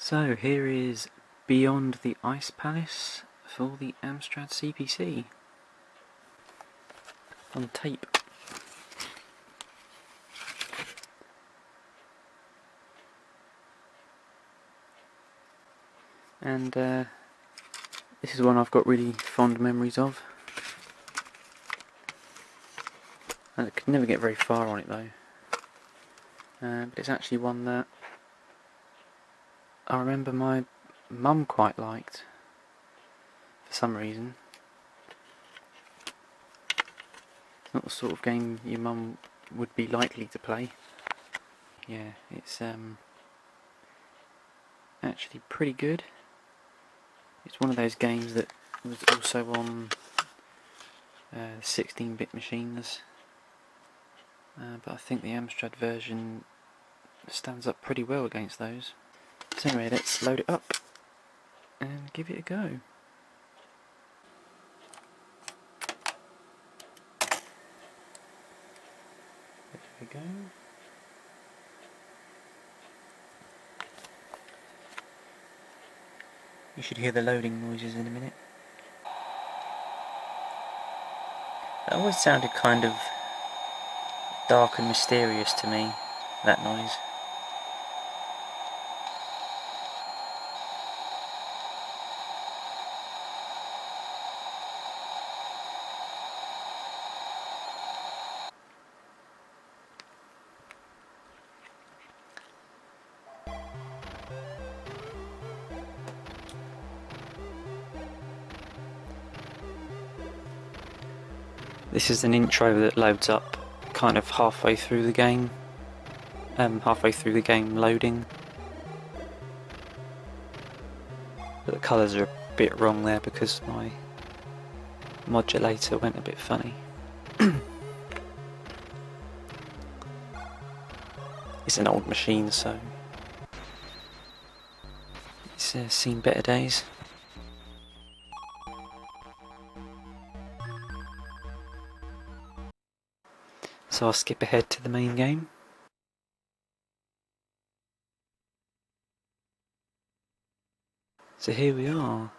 So here is Beyond the Ice Palace for the Amstrad CPC on tape. And this is one I've got really fond memories of. I could never get very far on it though. But it's actually one that I remember my mum quite liked for some reason. It's not the sort of game your mum would be likely to play. Yeah, it's actually pretty good. It's one of those games that was also on 16-bit machines, but I think the Amstrad version stands up pretty well against those. So anyway, let's load it up and give it a go. There we go. You should hear the loading noises in a minute. That always sounded kind of dark and mysterious to me, that noise. This is an intro that loads up kind of halfway through the game loading. But the colours are a bit wrong there because my modulator went a bit funny. It's an old machine, so it's seen better days. So I'll skip ahead to the main game. So here we are.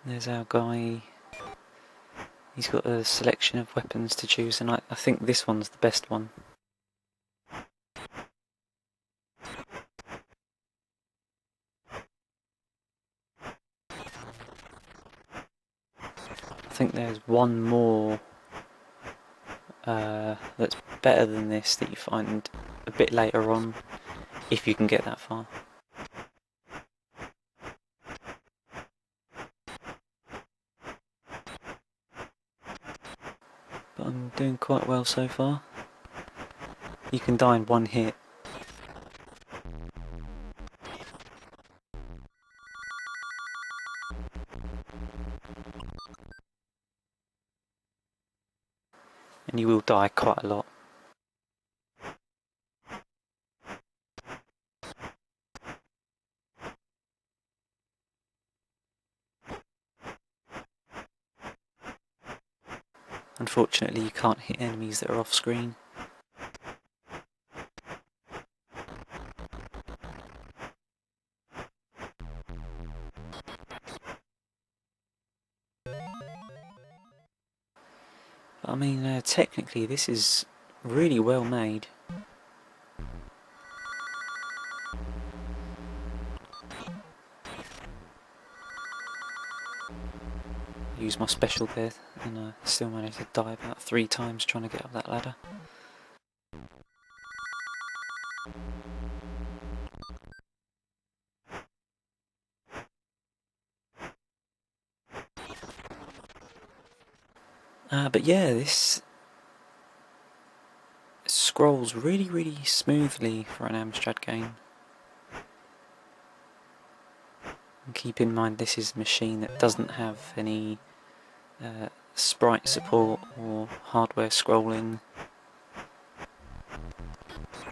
There's our guy. He's got a selection of weapons to choose, and I think this one's the best one. I think there's one more that's better than this that you find a bit later on, if you can get that far. But I'm doing quite well so far. You can die in one hit. And you will die quite a lot. Unfortunately, you can't hit enemies that are off screen. But I mean, technically this is really well made. Use my special there, and I still managed to die about 3 times trying to get up that ladder. But yeah, this scrolls really smoothly for an Amstrad game. And keep in mind this is a machine that doesn't have any sprite support or hardware scrolling.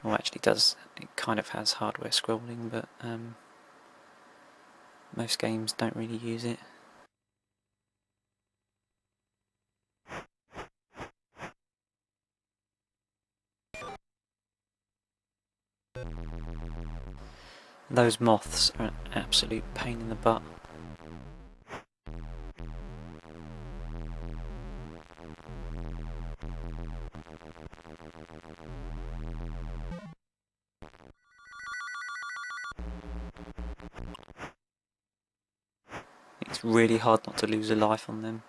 Well, actually does, it kind of has hardware scrolling, but most games don't really use it. Those moths are an absolute pain in the butt. It's really hard not to lose a life on them.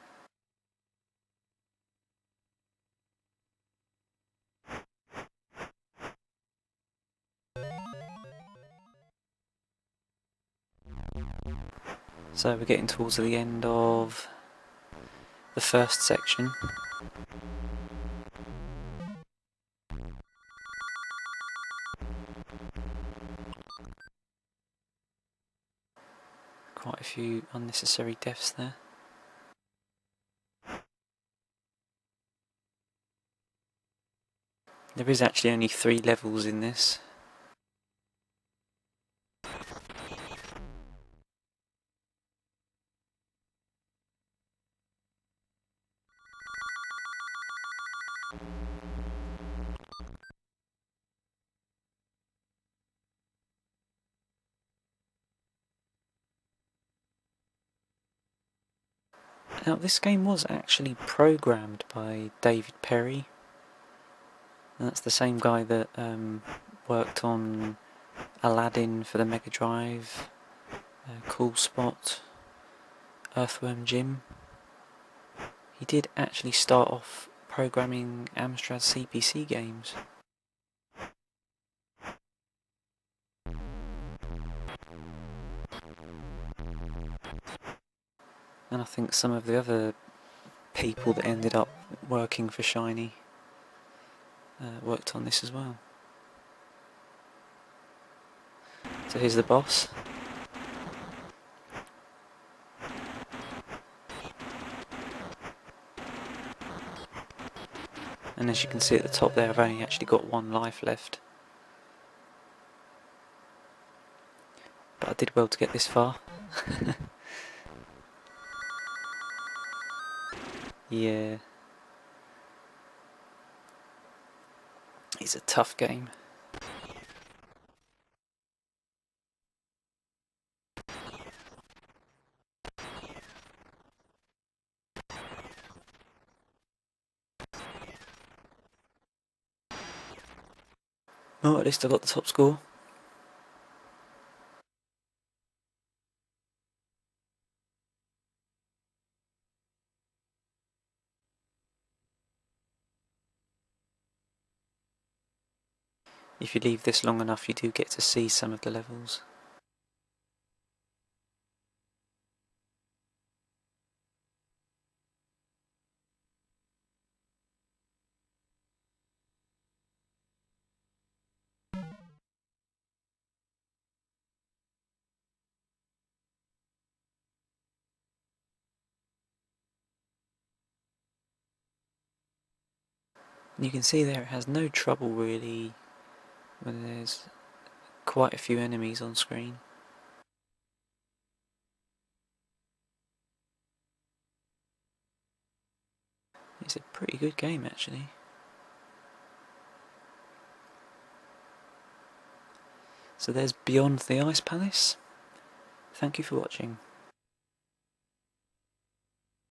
So we're getting towards the end of the first section. Quite a few unnecessary deaths there. There is actually only 3 levels in this. Now this game was actually programmed by David Perry. And that's the same guy that worked on Aladdin for the Mega Drive, Cool Spot, Earthworm Jim. He did actually start off programming Amstrad CPC games. And I think some of the other people that ended up working for Shiny worked on this as well. So here's the boss. And as you can see at the top there, I've only actually got 1 life left. But I did well to get this far. Yeah. It's a tough game. Oh, at least I got the top score. If you leave this long enough, you do get to see some of the levels. You can see there it has no trouble really when there's quite a few enemies on screen. It's a pretty good game actually. So there's Beyond the Ice Palace. Thank you for watching.